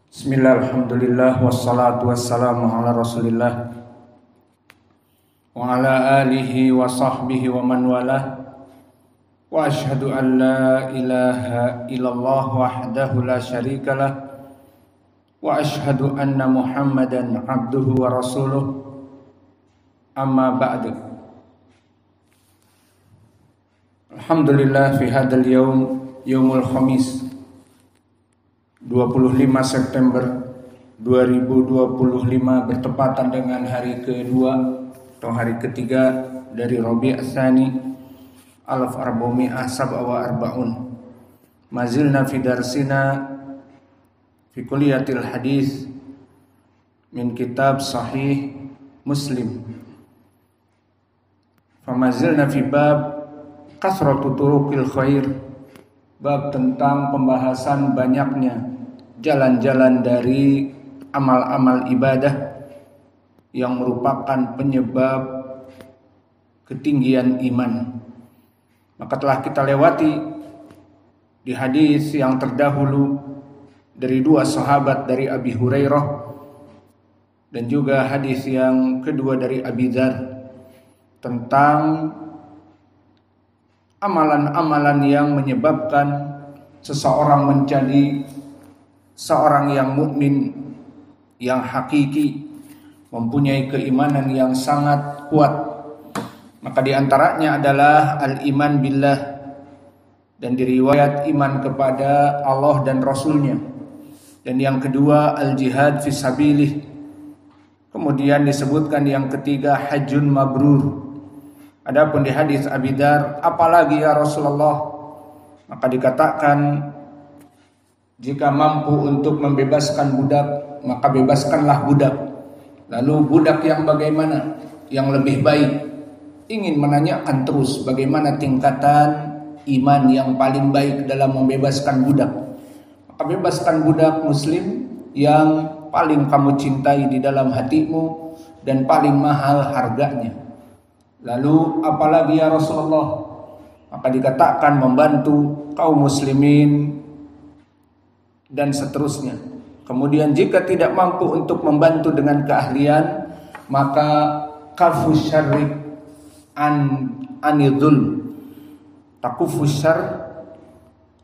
Bismillah, alhamdulillah, wassalatu wassalamu ala rasulillah wa ala alihi wa sahbihi wa man walah wa ashhadu an la ilaha illallah wahdahu la syarikalah wa ashhadu anna muhammadan abduhu wa rasuluh amma ba'du. Alhamdulillah fi hadal yaumul khamis 25 September 2025 bertepatan dengan hari kedua atau hari ketiga dari Rabi' Ats-Tsani 1447. Mazilna fi darsina fi kulliyatil hadis min kitab Sahih Muslim. Famazilna fi bab kasratu turuqil khair, bab tentang pembahasan banyaknya jalan-jalan dari amal-amal ibadah yang merupakan penyebab ketinggian iman. Maka telah kita lewati di hadis yang terdahulu dari dua sahabat dari Abi Hurairah dan juga hadis yang kedua dari Abi Dzar tentang amalan-amalan yang menyebabkan seseorang menjadi seorang yang mukmin, yang hakiki, mempunyai keimanan yang sangat kuat. Maka di antaranya adalah al-iman billah, dan diriwayat iman kepada Allah dan Rasulnya. Dan yang kedua al-jihad fi sabilih. Kemudian disebutkan yang ketiga hajjun mabrur. Adapun di hadis Abi Dzar, apalagi ya Rasulullah? Maka dikatakan, jika mampu untuk membebaskan budak, maka bebaskanlah budak. Lalu budak yang bagaimana? Yang lebih baik. Ingin menanyakan terus bagaimana tingkatan iman yang paling baik dalam membebaskan budak. Maka bebaskan budak muslim yang paling kamu cintai di dalam hatimu dan paling mahal harganya. Lalu apalagi ya Rasulullah? Maka dikatakan membantu kaum muslimin dan seterusnya. Kemudian jika tidak mampu untuk membantu dengan keahlian, maka kafu syarri anidul, takufu syarr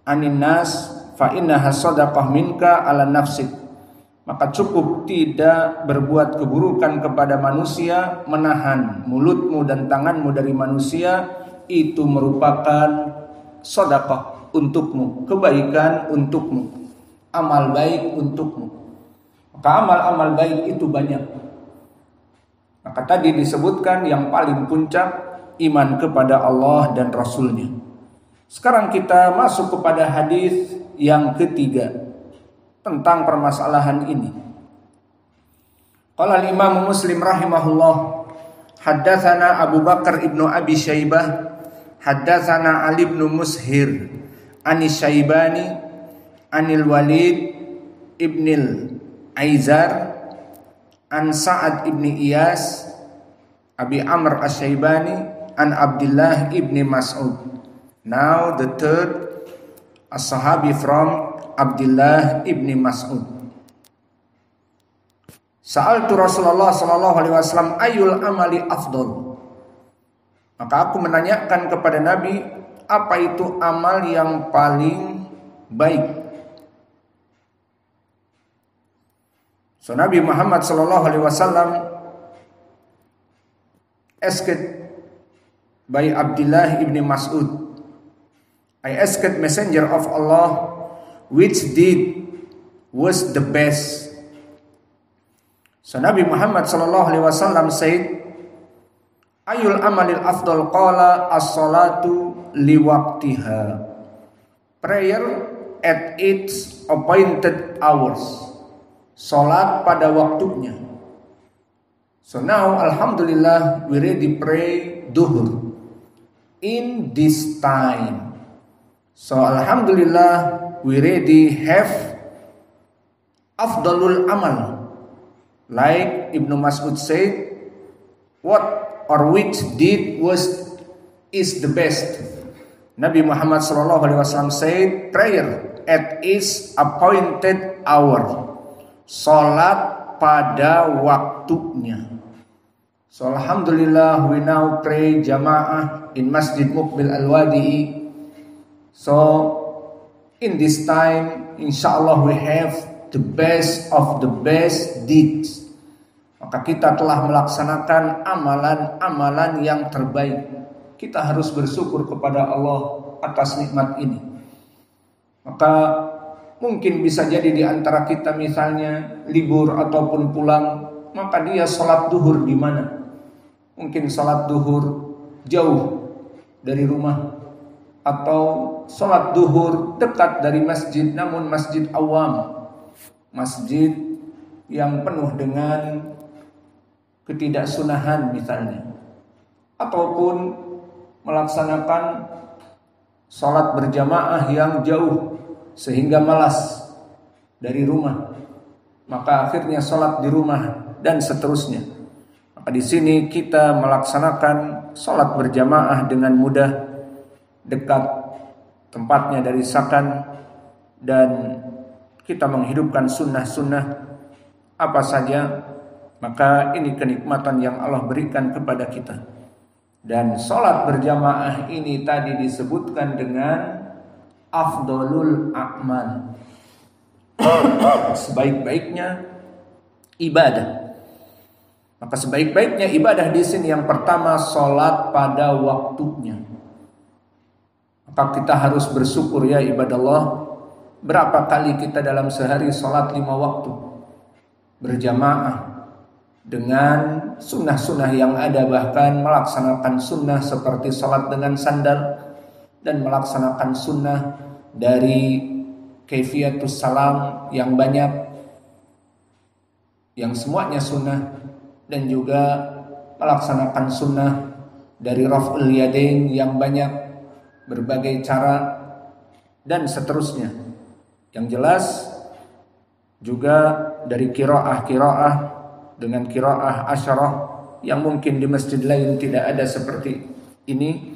anin nas fa innaha shadaqah minka ala nafsik. Maka cukup tidak berbuat keburukan kepada manusia, menahan mulutmu dan tanganmu dari manusia, itu merupakan sedekah untukmu, kebaikan untukmu, amal baik untukmu. Maka amal-amal baik itu banyak. Maka tadi disebutkan yang paling puncak iman kepada Allah dan Rasulnya. Sekarang kita masuk kepada hadis yang ketiga tentang permasalahan ini. Qala al-Imam Muslim rahimahullah, haddatsana Abu Bakar ibnu Abi Syaibah, haddatsana Ali ibnu Mushir, Anis Syaibani, Anil Walid ibnil Aizar, An Sa'ad ibni Iyas, Abi Amr Asy-Syaibani, An Abdullah ibni Mas'ud. Now the third as-sahabi from Abdullah ibni Mas'ud. Sa'altu Rasulullah sallallahu alaihi wasallam ayyul amali afdal. Maka aku menanyakan kepada Nabi, apa itu amal yang paling baik? So Nabi Muhammad sallallahu alaihi wasallam asked by Abdullah ibni Mas'ud, I asked Messenger of Allah, which deed was the best? So Nabi Muhammad sallallahu alaihi wasallam said, ayul amalil afdal? Qala as-salatu liwaqtiha, prayer at its appointed hours, salat pada waktunya. So now alhamdulillah we already pray duhur in this time. So alhamdulillah we already have afdalul amal. Like Ibnu Mas'ud said, what or which deed is the best? Nabi Muhammad SAW said, prayer at its appointed hour. Salat pada waktunya. So alhamdulillah, we now pray jamaah in Masjid Muqbil Al-Wadi'i. So in this time, insyaAllah we have the best of the best deeds. Maka kita telah melaksanakan amalan-amalan yang terbaik. Kita harus bersyukur kepada Allah atas nikmat ini. Maka mungkin bisa jadi di antara kita misalnya libur ataupun pulang, maka dia sholat duhur di mana? Mungkin sholat duhur jauh dari rumah, atau sholat duhur dekat dari masjid namun masjid awam, masjid yang penuh dengan ketidaksunahan misalnya, ataupun melaksanakan sholat berjamaah yang jauh sehingga malas dari rumah, maka akhirnya sholat di rumah dan seterusnya. Maka di sini kita melaksanakan sholat berjamaah dengan mudah, dekat tempatnya dari Sakan, dan kita menghidupkan sunnah-sunnah apa saja. Maka ini kenikmatan yang Allah berikan kepada kita. Dan sholat berjamaah ini tadi disebutkan dengan afdolul a'mal, sebaik-baiknya ibadah. Maka sebaik-baiknya ibadah di sini yang pertama sholat pada waktunya. Maka kita harus bersyukur ya ibadallah, berapa kali kita dalam sehari sholat 5 waktu berjamaah dengan sunnah-sunnah yang ada, bahkan melaksanakan sunnah seperti sholat dengan sandal, dan melaksanakan sunnah dari kaifiyatus salam yang banyak, yang semuanya sunnah, dan juga melaksanakan sunnah dari raf'ul yadain yang banyak, berbagai cara, dan seterusnya. Yang jelas juga dari qiraah dengan qiraah asyarah yang mungkin di masjid lain tidak ada seperti ini.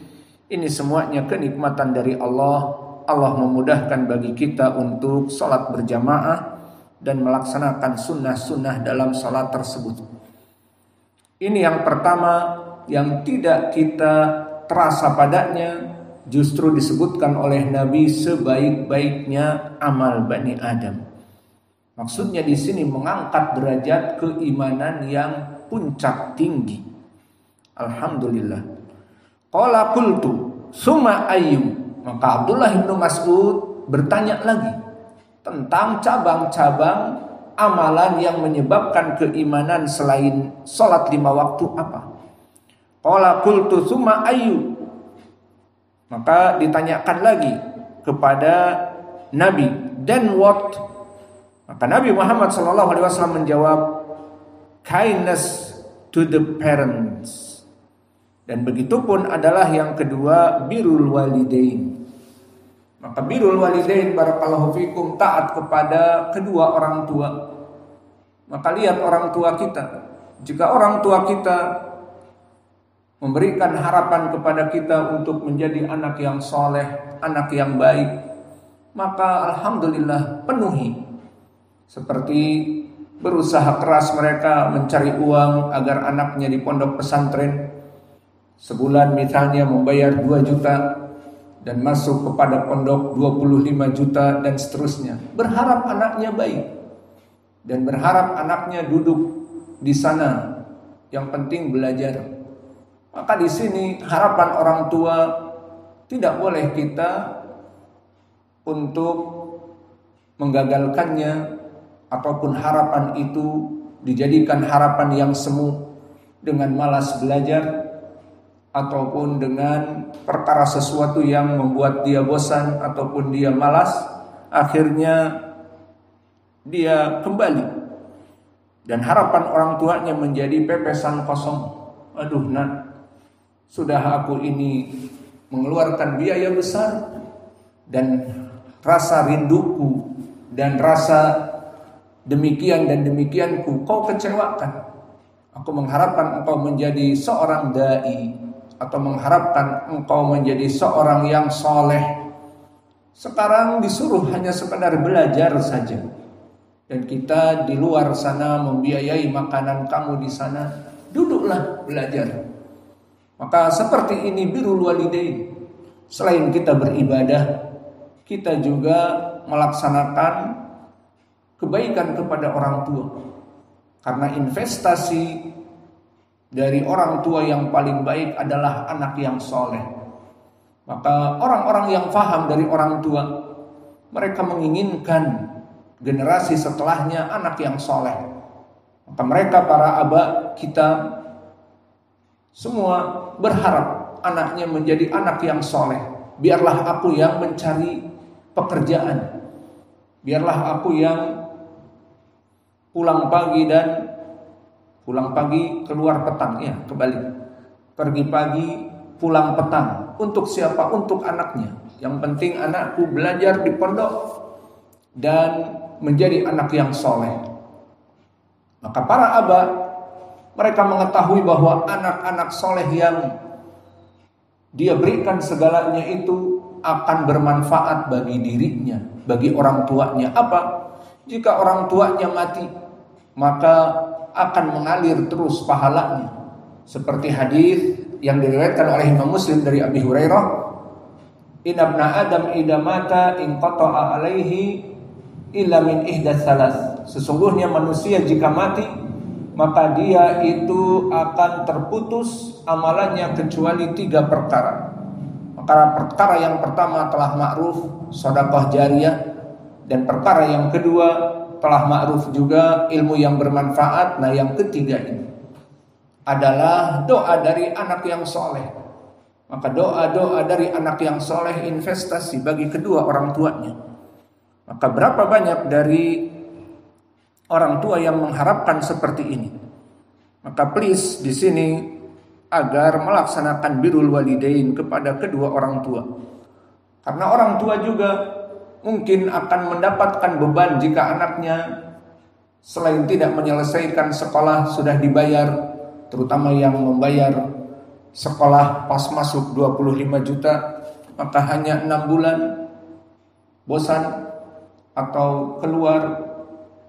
Ini semuanya kenikmatan dari Allah. Allah memudahkan bagi kita untuk sholat berjamaah dan melaksanakan sunnah-sunnah dalam sholat tersebut. Ini yang pertama yang tidak kita terasa padanya, justru disebutkan oleh Nabi sebaik-baiknya amal Bani Adam. Maksudnya di sini mengangkat derajat keimanan yang puncak tinggi. Alhamdulillah. Qala qultu summa ayyu. Maka Abdullah bin Mas'ud bertanya lagi tentang cabang-cabang amalan yang menyebabkan keimanan selain salat 5 waktu apa? Qala qultu summa ayyu. Maka ditanyakan lagi kepada Nabi, then what? Maka Nabi Muhammad SAW menjawab, kindness to the parents. Dan begitupun adalah yang kedua, birrul walidain. Maka birrul walidain, barakallahu fikum, taat kepada kedua orang tua. Maka lihat orang tua kita. Jika orang tua kita memberikan harapan kepada kita untuk menjadi anak yang soleh, anak yang baik, maka alhamdulillah penuhi. Seperti berusaha keras mereka mencari uang agar anaknya di pondok pesantren, sebulan misalnya membayar 2 juta dan masuk kepada pondok 25 juta dan seterusnya. Berharap anaknya baik dan berharap anaknya duduk di sana, yang penting belajar. Maka di sini harapan orang tua tidak boleh kita untuk menggagalkannya, ataupun harapan itu dijadikan harapan yang semu dengan malas belajar, ataupun dengan perkara sesuatu yang membuat dia bosan ataupun dia malas, akhirnya dia kembali dan harapan orang tuanya menjadi pepesan kosong. Aduh nak, sudah aku ini mengeluarkan biaya besar dan rasa rinduku dan rasa demikian dan demikianku kau kecewakan. Aku mengharapkan engkau menjadi seorang dai, atau mengharapkan engkau menjadi seorang yang soleh. Sekarang disuruh hanya sekedar belajar saja. dan kita di luar sana membiayai makanan kamu di sana, duduklah belajar. Maka seperti ini birrul walidain. Selain kita beribadah, kita juga melaksanakan kebaikan kepada orang tua. Karena investasi dari orang tua yang paling baik adalah anak yang soleh. Maka orang-orang yang paham dari orang tua, mereka menginginkan generasi setelahnya anak yang soleh. Maka mereka para aba kita semua berharap anaknya menjadi anak yang soleh. Biarlah aku yang mencari pekerjaan, biarlah aku yang pulang pagi keluar petang, ya kebalik, pergi pagi pulang petang. Untuk siapa? Untuk anaknya. Yang penting anakku belajar di pondok dan menjadi anak yang soleh. Maka para aba, mereka mengetahui bahwa anak-anak soleh yang dia berikan segalanya itu akan bermanfaat bagi dirinya, bagi orang tuanya. Apa? Jika orang tuanya mati, maka akan mengalir terus pahalanya. Seperti hadis yang diriwayatkan oleh Imam Muslim dari Abi Hurairah, "Inna ibna Adam idza mata inqata'a alaihi illa min ihdas salas." Sesungguhnya manusia jika mati, maka dia itu akan terputus amalannya kecuali 3 perkara. Maka perkara yang pertama telah ma'ruf, sedekah jariyah, dan perkara yang kedua telah ma'ruf juga ilmu yang bermanfaat. Nah, yang ketiga ini adalah doa dari anak yang soleh. Maka doa-doa dari anak yang soleh investasi bagi kedua orang tuanya. Maka berapa banyak dari orang tua yang mengharapkan seperti ini. Maka please di sini agar melaksanakan birrul walidain kepada kedua orang tua. Karena orang tua juga mungkin akan mendapatkan beban jika anaknya selain tidak menyelesaikan sekolah sudah dibayar, terutama yang membayar sekolah pas masuk 25 juta, maka hanya 6 bulan bosan atau keluar,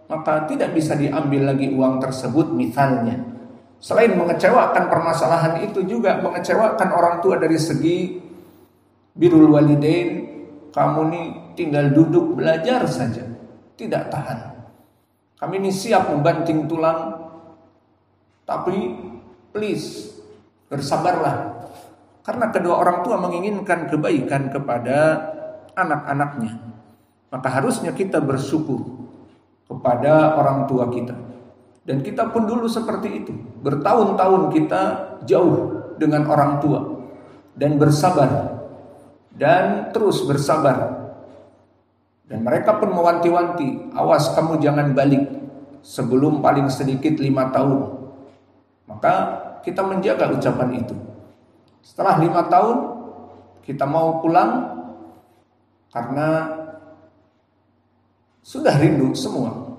maka tidak bisa diambil lagi uang tersebut misalnya. Selain mengecewakan permasalahan itu juga mengecewakan orang tua dari segi birrul walidain. Kamu nih tinggal duduk belajar saja, tidak tahan. Kami ini siap membanting tulang, tapi please bersabarlah. Karena kedua orang tua menginginkan kebaikan kepada anak-anaknya. Maka harusnya kita bersyukur kepada orang tua kita. Dan kita pun dulu seperti itu. Bertahun-tahun kita jauh dengan orang tua dan bersabar dan terus bersabar. Dan mereka pun mewanti-wanti, awas kamu jangan balik sebelum paling sedikit 5 tahun. Maka kita menjaga ucapan itu. Setelah 5 tahun kita mau pulang karena sudah rindu semua.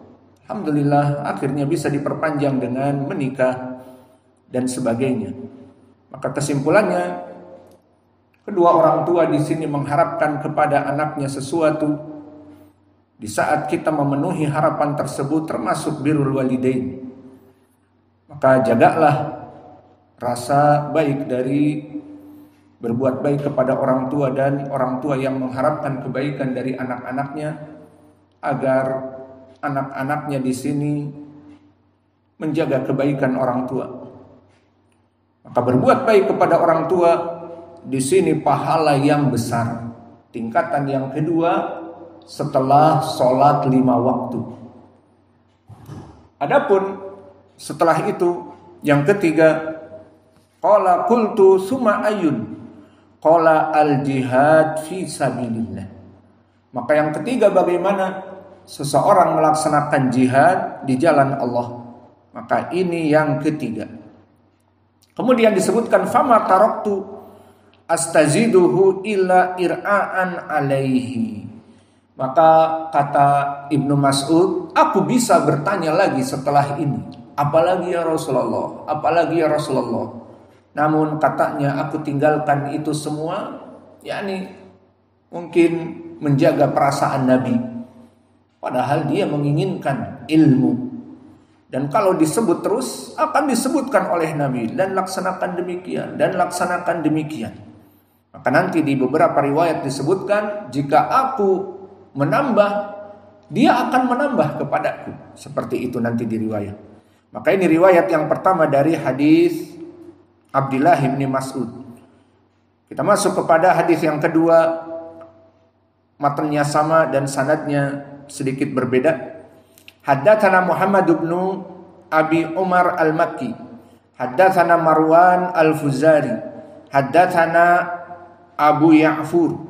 Alhamdulillah akhirnya bisa diperpanjang dengan menikah dan sebagainya. Maka kesimpulannya, kedua orang tua di sini mengharapkan kepada anaknya sesuatu. Di saat kita memenuhi harapan tersebut termasuk birrul walidain, maka jagalah rasa baik dari berbuat baik kepada orang tua dan orang tua yang mengharapkan kebaikan dari anak-anaknya, agar anak-anaknya di sini menjaga kebaikan orang tua. Maka berbuat baik kepada orang tua di sini pahala yang besar. Tingkatan yang kedua setelah sholat 5 waktu. Adapun setelah itu yang ketiga, qala qultu summa ayun, qala al jihad fi sabilillah. Maka yang ketiga, bagaimana seseorang melaksanakan jihad di jalan Allah. Maka ini yang ketiga. Kemudian disebutkan fama taraktu astaziduhu illa ir'aan alaihi. Maka kata Ibnu Mas'ud, aku bisa bertanya lagi setelah ini, apalagi ya Rasulullah, apalagi ya Rasulullah. Namun katanya aku tinggalkan itu semua, yakni mungkin menjaga perasaan Nabi. Padahal dia menginginkan ilmu. Dan kalau disebut terus akan disebutkan oleh Nabi, dan laksanakan demikian, dan laksanakan demikian. Maka nanti di beberapa riwayat disebutkan, jika aku menambah, dia akan menambah kepadaku. Seperti itu nanti di riwayat. Maka ini riwayat yang pertama dari hadis Abdullah bin Mas'ud. Kita masuk kepada hadis yang kedua. Matanya sama dan sanadnya sedikit berbeda. Haddatsana Muhammad bin Abi Umar al-Makki, haddatsana Marwan al-Fuzari, haddatsana Abu Ya'fur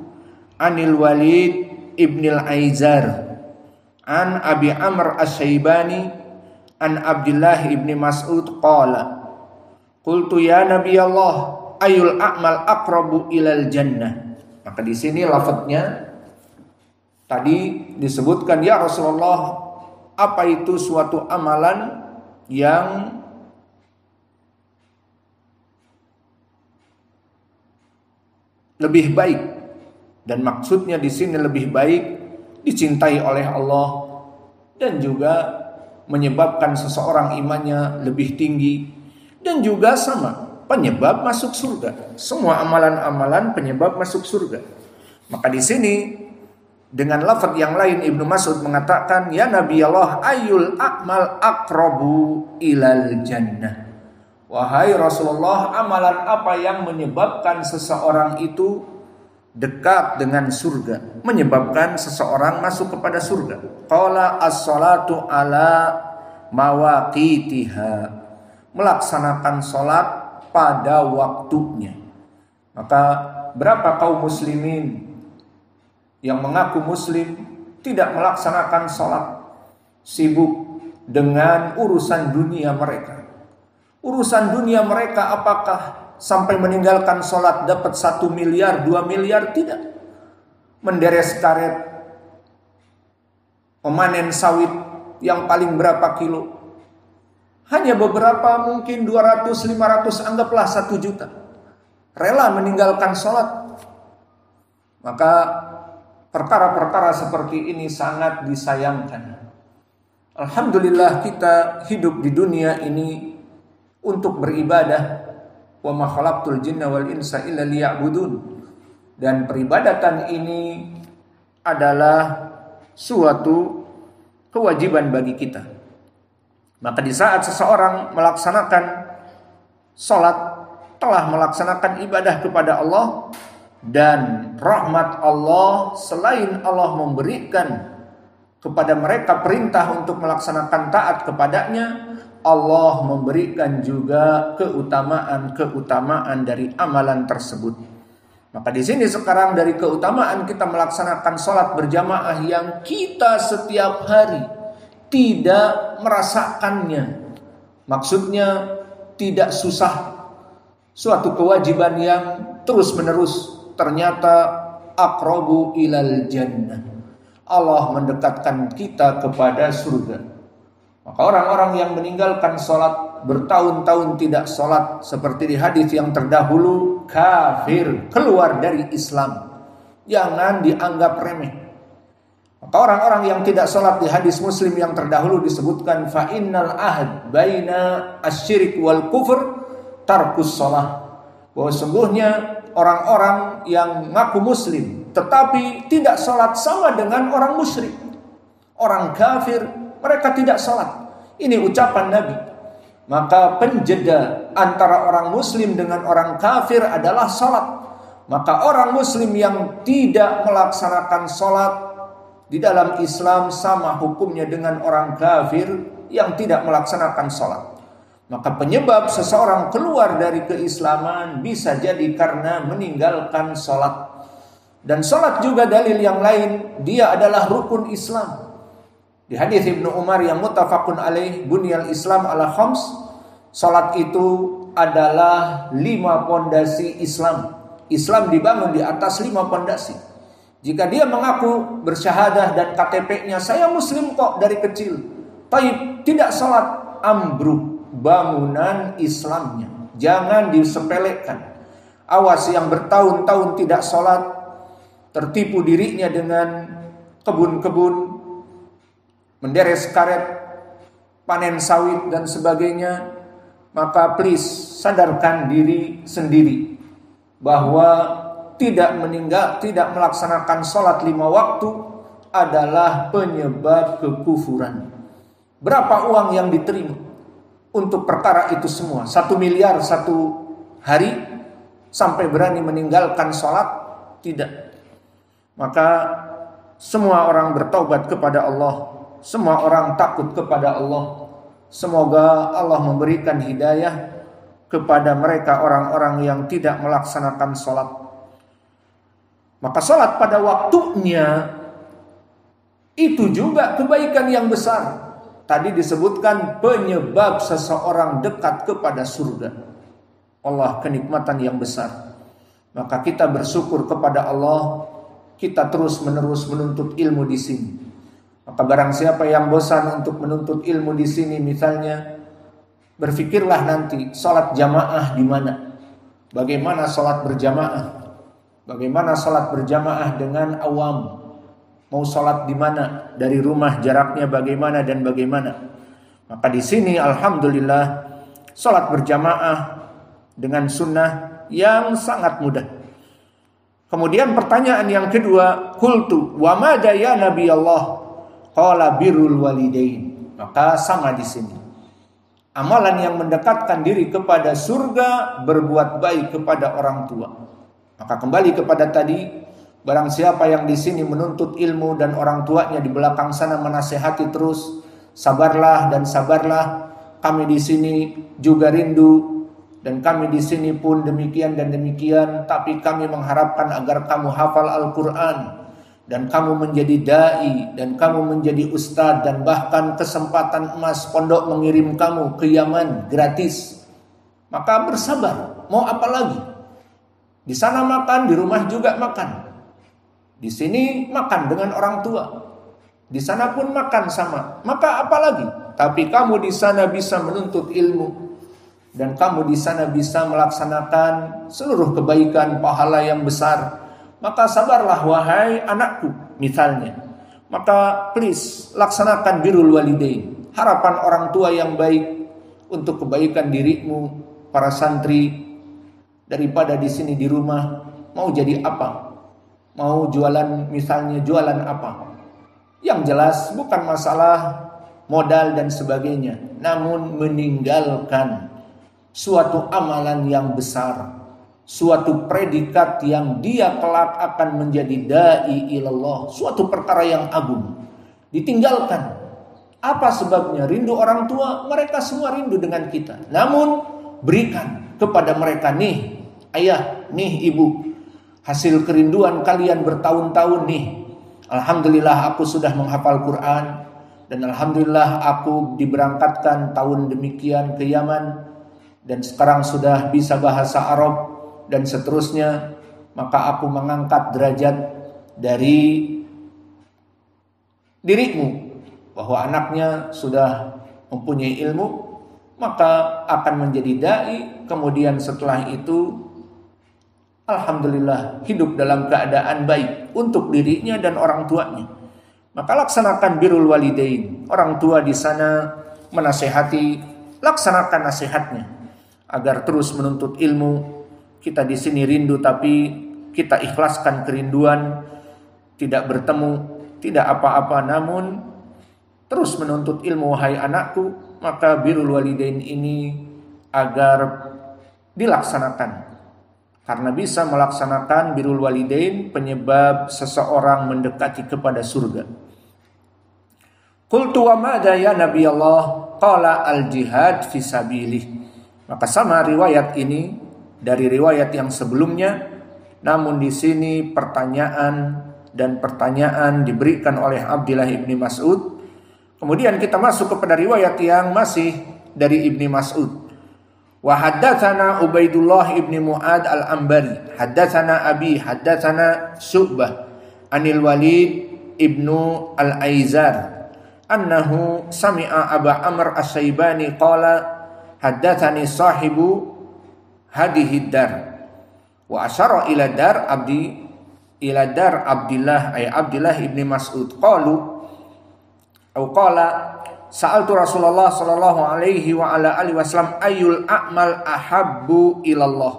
anil Walid ibn al-Aizar an Abi Amr as-Syaibani an Abdullah ibn Mas'ud qala qultu ya Nabi Allah ayul a'mal aqrabu ilal jannah. Maka di sini lafadznya tadi disebutkan, ya Rasulullah, apa itu suatu amalan yang lebih baik, dan maksudnya di sini lebih baik dicintai oleh Allah dan juga menyebabkan seseorang imannya lebih tinggi, dan juga sama penyebab masuk surga. Semua amalan-amalan penyebab masuk surga. Maka di sini dengan lafaz yang lain Ibnu Mas'ud mengatakan, ya Nabi Allah, ayul a'mal aqrabu ilal jannah. Wahai Rasulullah, amalan apa yang menyebabkan seseorang itu dekat dengan surga, menyebabkan seseorang masuk kepada surga? Qala as-salatu ala mawaqitiha, melaksanakan salat pada waktunya. Maka berapa kaum muslimin yang mengaku muslim tidak melaksanakan salat, sibuk dengan urusan dunia mereka. Urusan dunia mereka apakah sampai meninggalkan salat dapat 1 miliar, 2 miliar? Tidak. Menderes karet, memanen sawit yang paling berapa kilo, hanya beberapa, mungkin 200, 500, anggaplah 1 juta, rela meninggalkan salat. Maka perkara-perkara seperti ini sangat disayangkan. Alhamdulillah kita hidup di dunia ini untuk beribadah. Wa ma khalaqtul jinna wal insa illa liya'budun. Dan peribadatan ini adalah suatu kewajiban bagi kita. Maka di saat seseorang melaksanakan salat, telah melaksanakan ibadah kepada Allah, dan rahmat Allah, selain Allah memberikan kepada mereka perintah untuk melaksanakan taat kepadanya, Allah memberikan juga keutamaan dari amalan tersebut. Maka di sini sekarang dari keutamaan kita melaksanakan sholat berjamaah yang kita setiap hari tidak merasakannya. Maksudnya tidak susah, suatu kewajiban yang terus menerus. Ternyata aqrabu ilal jannah, Allah mendekatkan kita kepada surga. Maka orang-orang yang meninggalkan sholat, bertahun-tahun tidak sholat, seperti di hadis yang terdahulu, kafir, keluar dari Islam. Jangan dianggap remeh. Maka orang-orang yang tidak sholat di hadis Muslim yang terdahulu disebutkan, fa innal ahd baina asyirik wal kufur tarkus sholat. Bahwa sungguhnya orang-orang yang ngaku muslim tetapi tidak sholat sama dengan orang musyrik, orang kafir, mereka tidak sholat. Ini ucapan Nabi. Maka penjeda antara orang muslim dengan orang kafir adalah sholat. Maka orang muslim yang tidak melaksanakan sholat di dalam Islam sama hukumnya dengan orang kafir yang tidak melaksanakan sholat. Maka penyebab seseorang keluar dari keislaman bisa jadi karena meninggalkan sholat. Dan sholat juga dalil yang lain, dia adalah rukun Islam. Di hadis Ibnu Umar yang muttafaqun alaih, bunyal Islam ala khams, sholat itu adalah 5 pondasi Islam. Islam dibangun di atas 5 pondasi. Jika dia mengaku bersyahadah dan KTP-nya saya muslim kok dari kecil, tapi tidak sholat, ambruk bangunan Islamnya. Jangan disepelekan. Awas yang bertahun-tahun tidak sholat, tertipu dirinya dengan kebun-kebun, menderes karet, panen sawit dan sebagainya, maka please sadarkan diri sendiri bahwa tidak melaksanakan sholat 5 waktu adalah penyebab kekufuran. Berapa uang yang diterima untuk perkara itu semua? 1 miliar satu hari sampai berani meninggalkan sholat? Tidak. Maka semua orang bertaubat kepada Allah, semua orang takut kepada Allah. Semoga Allah memberikan hidayah kepada mereka orang-orang yang tidak melaksanakan sholat. Maka sholat pada waktunya itu juga kebaikan yang besar. Tadi disebutkan penyebab seseorang dekat kepada surga. Allah, kenikmatan yang besar. Maka kita bersyukur kepada Allah, kita terus menerus menuntut ilmu di sini. Maka barang siapa yang bosan untuk menuntut ilmu di sini, misalnya, berfikirlah nanti sholat jamaah di mana? Bagaimana sholat berjamaah? Bagaimana sholat berjamaah dengan awam? Mau sholat di mana? Dari rumah jaraknya bagaimana dan bagaimana? Maka di sini alhamdulillah sholat berjamaah dengan sunnah yang sangat mudah. Kemudian pertanyaan yang kedua, qultu wa madza ya Nabi Allah? Qala birrul walidain. Maka sama di sini. Amalan yang mendekatkan diri kepada surga, berbuat baik kepada orang tua. Maka kembali kepada tadi, barang siapa yang di sini menuntut ilmu dan orang tuanya di belakang sana menasihati terus, sabarlah dan sabarlah. Kami di sini juga rindu dan kami di sini pun demikian dan demikian, tapi kami mengharapkan agar kamu hafal Al-Qur'an dan kamu menjadi dai dan kamu menjadi ustadz dan bahkan kesempatan emas pondok mengirim kamu ke Yaman gratis. Maka bersabar, mau apa lagi? Di sana makan, di rumah juga makan. Di sini makan dengan orang tua. Di sana pun makan sama. Maka apa lagi? Tapi kamu di sana bisa menuntut ilmu. Dan kamu di sana bisa melaksanakan seluruh kebaikan, pahala yang besar. Maka sabarlah wahai anakku, misalnya. Maka please laksanakan birrul walidain. Harapan orang tua yang baik untuk kebaikan dirimu, para santri. Daripada di sini di rumah mau jadi apa? Mau jualan, misalnya jualan apa? Yang jelas bukan masalah modal dan sebagainya, namun meninggalkan suatu amalan yang besar, suatu predikat yang dia kelak akan menjadi dai ilallah, suatu perkara yang agung. Ditinggalkan. Apa sebabnya? Rindu orang tua, mereka semua rindu dengan kita. Namun berikan kepada mereka, nih ayah, nih ibu, hasil kerinduan kalian bertahun-tahun nih. Alhamdulillah aku sudah menghafal Quran. Dan alhamdulillah aku diberangkatkan tahun demikian ke Yaman. Dan sekarang sudah bisa bahasa Arab dan seterusnya. Maka aku mengangkat derajat dari dirimu. Bahwa anaknya sudah mempunyai ilmu, maka akan menjadi dai. Kemudian setelah itu alhamdulillah hidup dalam keadaan baik untuk dirinya dan orang tuanya. Maka laksanakan birrul walidain. Orang tua di sana menasihati, laksanakan nasihatnya agar terus menuntut ilmu. Kita di sini rindu tapi kita ikhlaskan kerinduan, tidak bertemu, tidak apa-apa, namun terus menuntut ilmu wahai anakku. Maka birrul walidain ini agar dilaksanakan. Karena bisa melaksanakan birrul walidain penyebab seseorang mendekati kepada surga. Qultu wa madza ya Nabi Allah? Qala al-jihad fi sabilih. Maka sama riwayat ini dari riwayat yang sebelumnya, namun di sini pertanyaan diberikan oleh Abdullah ibni Mas'ud. Kemudian kita masuk kepada riwayat yang masih dari Ibni Mas'ud. Wa haddatsana Ubaidullah ibni Mu'ad al-Ambari, haddatsana Abi, haddatsana Syu'bah anil Walid ibnu al-Aizar annahu sami'a Aba Amr as-Saibani qala haddatsani sahibu hadhihi dar wa asyara ila dar Abdillah ay Abdullah ibni Mas'ud qalu Au qala sa'altu Rasulullah sallallahu alaihi wa ala alihi wasallam ayyul a'mal ahabbu ilallah.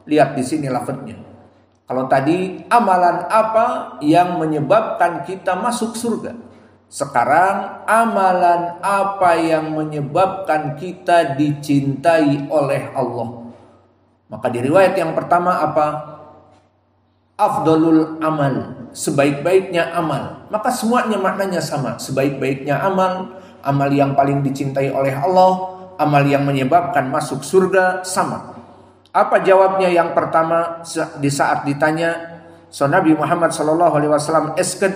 Lihat di sini lafadznya. Kalau tadi amalan apa yang menyebabkan kita masuk surga? Sekarang amalan apa yang menyebabkan kita dicintai oleh Allah? Maka di riwayat yang pertama apa? Afdalul amal, sebaik-baiknya amal. Maka semuanya maknanya sama. Sebaik-baiknya amal, amal yang paling dicintai oleh Allah, amal yang menyebabkan masuk surga, sama. Apa jawabnya yang pertama di saat ditanya? So Nabi Muhammad sallallahu alaihi wasallam asked,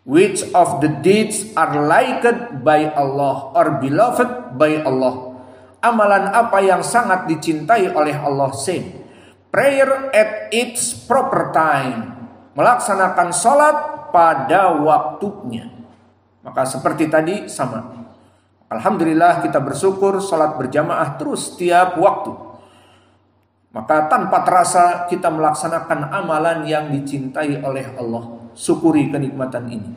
which of the deeds are liked by Allah or beloved by Allah? Amalan apa yang sangat dicintai oleh Allah? Say, prayer at its proper time, melaksanakan sholat pada waktunya. Maka seperti tadi sama. Alhamdulillah kita bersyukur sholat berjamaah terus setiap waktu. Maka tanpa terasa kita melaksanakan amalan yang dicintai oleh Allah. Syukuri kenikmatan ini.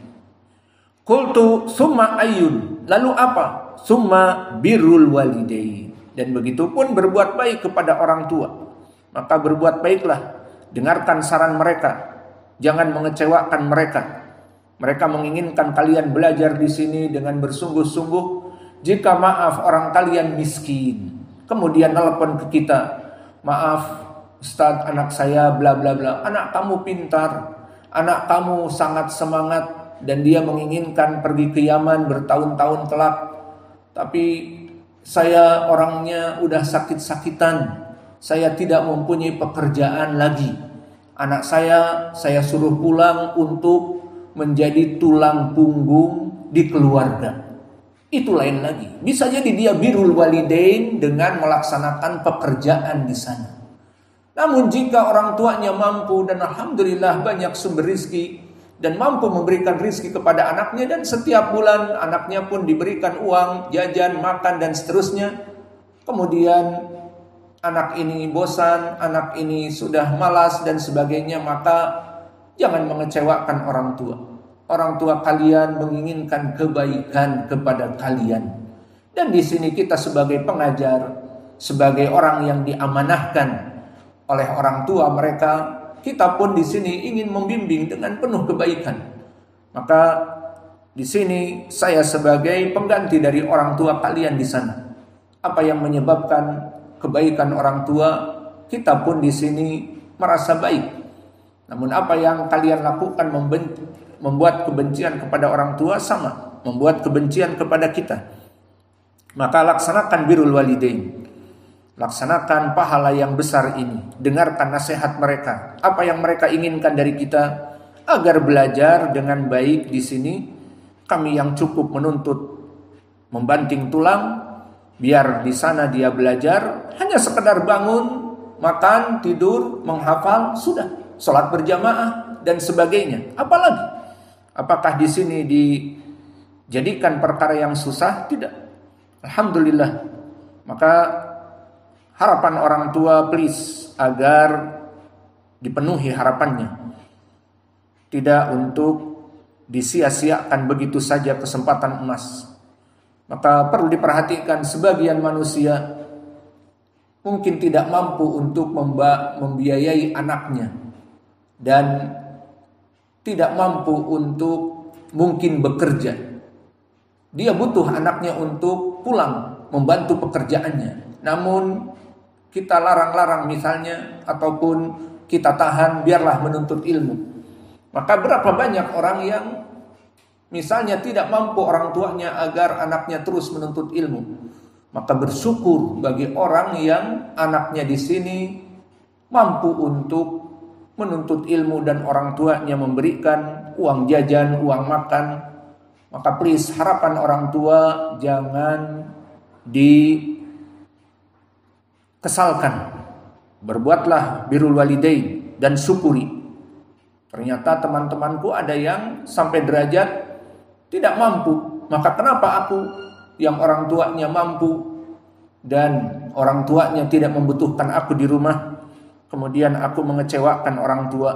Qultu summa ayyun, lalu apa? Summa birrul walidain. Dan begitu pun berbuat baik kepada orang tua. Maka berbuat baiklah. Dengarkan saran mereka. Jangan mengecewakan mereka. Mereka menginginkan kalian belajar di sini dengan bersungguh-sungguh. Jika maaf orang kalian miskin, kemudian nelpon ke kita, maaf Ustadz, anak saya bla bla bla. Anak kamu pintar, anak kamu sangat semangat, dan dia menginginkan pergi ke Yaman bertahun-tahun kelak. Tapi saya orangnya udah sakit-sakitan, saya tidak mempunyai pekerjaan lagi. Anak saya suruh pulang untuk menjadi tulang punggung di keluarga. Itu lain lagi. Bisa jadi dia birrul walidain dengan melaksanakan pekerjaan di sana. Namun jika orang tuanya mampu dan alhamdulillah banyak sumber rizki dan mampu memberikan rizki kepada anaknya, dan setiap bulan anaknya pun diberikan uang, jajan, makan dan seterusnya. Kemudian anak ini bosan, anak ini sudah malas dan sebagainya, maka jangan mengecewakan orang tua. Orang tua kalian menginginkan kebaikan kepada kalian. Dan di sini kita sebagai pengajar, sebagai orang yang diamanahkan oleh orang tua mereka, kita pun di sini ingin membimbing dengan penuh kebaikan. Maka di sini saya sebagai pengganti dari orang tua kalian di sana. Apa yang menyebabkan kebaikan orang tua, kita pun di sini merasa baik. Namun apa yang kalian lakukan membuat kebencian kepada orang tua, sama membuat kebencian kepada kita. Maka laksanakan birrul walidain, laksanakan pahala yang besar ini. Dengarkan nasihat mereka, apa yang mereka inginkan dari kita, agar belajar dengan baik. Di sini kami yang cukup menuntut membanting tulang, biar di sana dia belajar hanya sekedar bangun, makan, tidur, menghafal, sudah, sholat berjamaah dan sebagainya. Apalagi? Apakah di sini dijadikan perkara yang susah? Tidak. Alhamdulillah. Maka harapan orang tua please agar dipenuhi harapannya. Tidak untuk disia-siakan begitu saja kesempatan emas. Maka perlu diperhatikan, sebagian manusia mungkin tidak mampu untuk membiayai anaknya dan tidak mampu untuk mungkin bekerja. Dia butuh anaknya untuk pulang membantu pekerjaannya. Namun kita larang-larang misalnya, ataupun kita tahan biarlah menuntut ilmu. Maka berapa banyak orang yang misalnya tidak mampu orang tuanya agar anaknya terus menuntut ilmu. Maka bersyukur bagi orang yang anaknya di sini mampu untuk menuntut ilmu dan orang tuanya memberikan uang jajan, uang makan. Maka please, harapan orang tua jangan dikesalkan. Berbuatlah birrul walidain dan syukuri. Ternyata teman-temanku ada yang sampai derajat tidak mampu. Maka kenapa aku yang orang tuanya mampu dan orang tuanya tidak membutuhkan aku di rumah, kemudian aku mengecewakan orang tua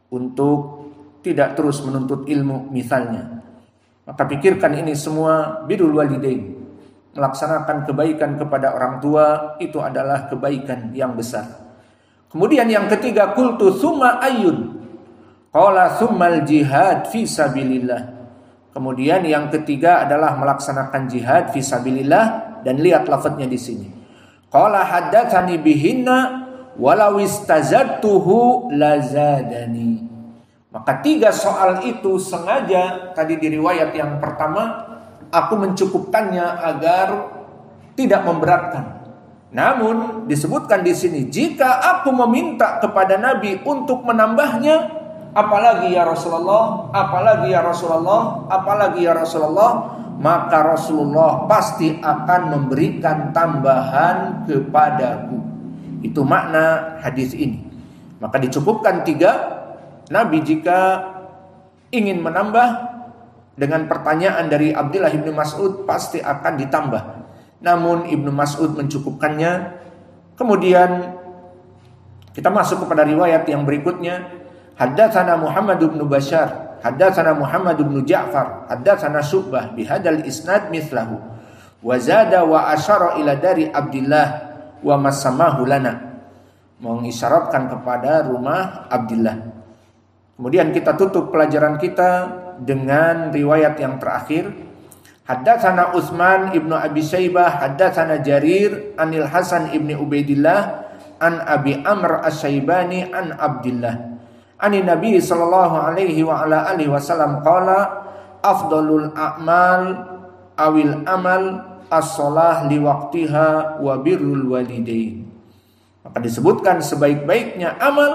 untuk tidak terus menuntut ilmu misalnya. Maka pikirkan ini semua, birrul walidain, melaksanakan kebaikan kepada orang tua itu adalah kebaikan yang besar. Kemudian yang ketiga, qultu tsumma ayyun? Qala tsummal jihad fi sabilillah. Kemudian yang ketiga adalah melaksanakan jihad fi sabilillah, dan lihat lafadznya di sini. Qala haddatsani bihinna walau istazadtuhu lazadani. Maka 3 soal itu sengaja tadi di riwayat yang pertama aku mencukupkannya agar tidak memberatkan. Namun disebutkan di sini, jika aku meminta kepada Nabi untuk menambahnya, apalagi ya Rasulullah, apalagi ya Rasulullah, apalagi ya Rasulullah, maka Rasulullah pasti akan memberikan tambahan kepadaku. Itu makna hadis ini. Maka dicukupkan 3. Nabi jika ingin menambah dengan pertanyaan dari Abdullah bin Mas'ud pasti akan ditambah. Namun Ibnu Mas'ud mencukupkannya. Kemudian kita masuk kepada riwayat yang berikutnya. Haddatsana Muhammad bin Bashar, haddatsana Muhammad bin Ja'far, haddatsana Syu'bah bihadzal isnad mithlahu. Wa zada wa asyara ila dari Abdullah wa masamahu lana. Mengisyaratkan kepada rumah Abdullah. Kemudian kita tutup pelajaran kita dengan riwayat yang terakhir. Haddatsana Utsman ibnu Abi Syaibah, haddatsana Jarir anil Hasan ibni Ubaidillah an Abi Amr Asy-Syaibani an Abdillah. Ani Nabi sallallahu alaihi wa ala alihi wasallam qala afdalul a'mal awil amal as-shalah liwaqtiha wa birrul walidain. Maka disebutkan sebaik-baiknya amal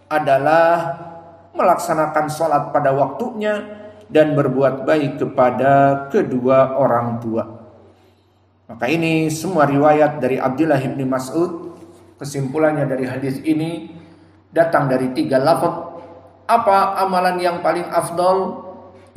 adalah melaksanakan sholat pada waktunya dan berbuat baik kepada kedua orang tua. Maka ini semua riwayat dari Abdullah bin Mas'ud. Kesimpulannya dari hadis ini datang dari 3 lafaz. Apa amalan yang paling afdal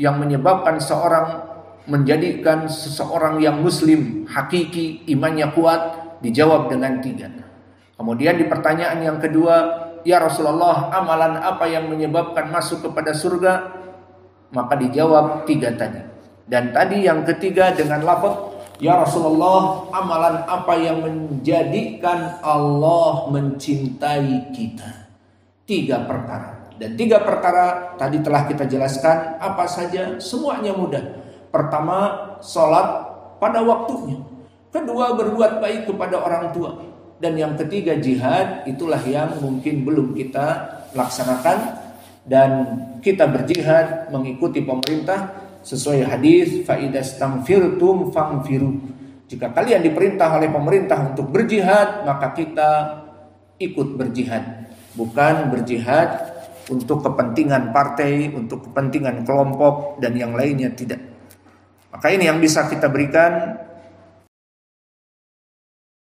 yang menyebabkan seorang menjadikan seseorang yang muslim hakiki, imannya kuat? Dijawab dengan 3. Kemudian di pertanyaan yang kedua, ya Rasulullah, amalan apa yang menyebabkan masuk kepada surga? Maka dijawab 3 tadi. Dan tadi yang ketiga dengan lafaz, ya Rasulullah, amalan apa yang menjadikan Allah mencintai kita? 3 perkara. Dan 3 perkara tadi telah kita jelaskan apa saja, semuanya mudah. Pertama, sholat pada waktunya. Kedua, berbuat baik kepada orang tua. Dan yang ketiga, jihad. Itulah yang mungkin belum kita laksanakan. Dan kita berjihad mengikuti pemerintah sesuai hadis fa idastamfirtum fangfiru. Jika kalian diperintah oleh pemerintah untuk berjihad, maka kita ikut berjihad. Bukan berjihad untuk kepentingan partai, untuk kepentingan kelompok dan yang lainnya, tidak. Maka ini yang bisa kita berikan.